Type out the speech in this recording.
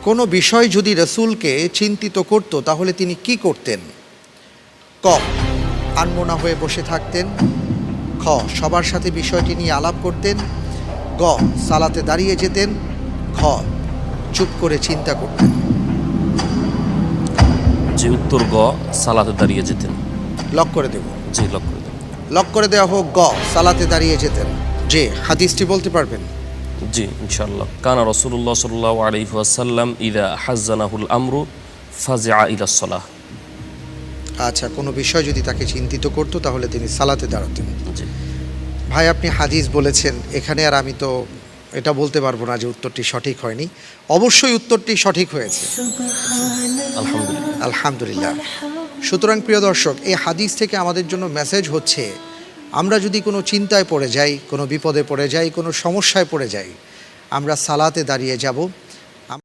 কোনো বিষয় যদি রাসূলকে চিন্তিত করত তাহলে তিনি কি করতেন? ক, আনমনা হয়ে বসে থাকতেন। খ, সবার সাথে বিষয়টি নিয়ে আলাপ করতেন। গ, সালাতে দাঁড়িয়ে যেতেন। খ, চুপ করে চিন্তা করতেন। যে উত্তর গ, সালাতে দাঁড়িয়ে যেতেন। লক করে দেব। জি, লক করে দেন। লক করে দেওয়া হোক গ, সালাতে দাঁড়িয়ে যেতেন। যে হাদিসটি বলতে পারবেন? জি, ইনশাআল্লাহ। কানা রাসূলুল্লাহ সাল্লাল্লাহু আলাইহি ওয়াসাল্লাম ইযা হাজ্জানাহুল আমরু ফাজিআ ইলাস সালাহ। আচ্ছা, কোনো বিষয় যদি তাকে চিন্তিত করতো তাহলে তিনি সালাতে দাঁড়াতেন। জি। ভাই, আপনি হাদিস বলেছেন, এখানে আর আমি তো এটা বলতে পারবো না যে উত্তরটি সঠিক হয়নি। অবশ্যই উত্তরটি সঠিক হয়েছে, আলহামদুলিল্লাহ। আলহামদুলিল্লাহ। সুতরাং প্রিয় দর্শক, এই হাদিস থেকে আমাদের জন্য মেসেজ হচ্ছে, আমরা যদি কোনো চিন্তায় পড়ে যাই, কোনো বিপদে পড়ে যাই, কোনো সমস্যায় পড়ে যাই, আমরা সালাতে দাঁড়িয়ে যাব।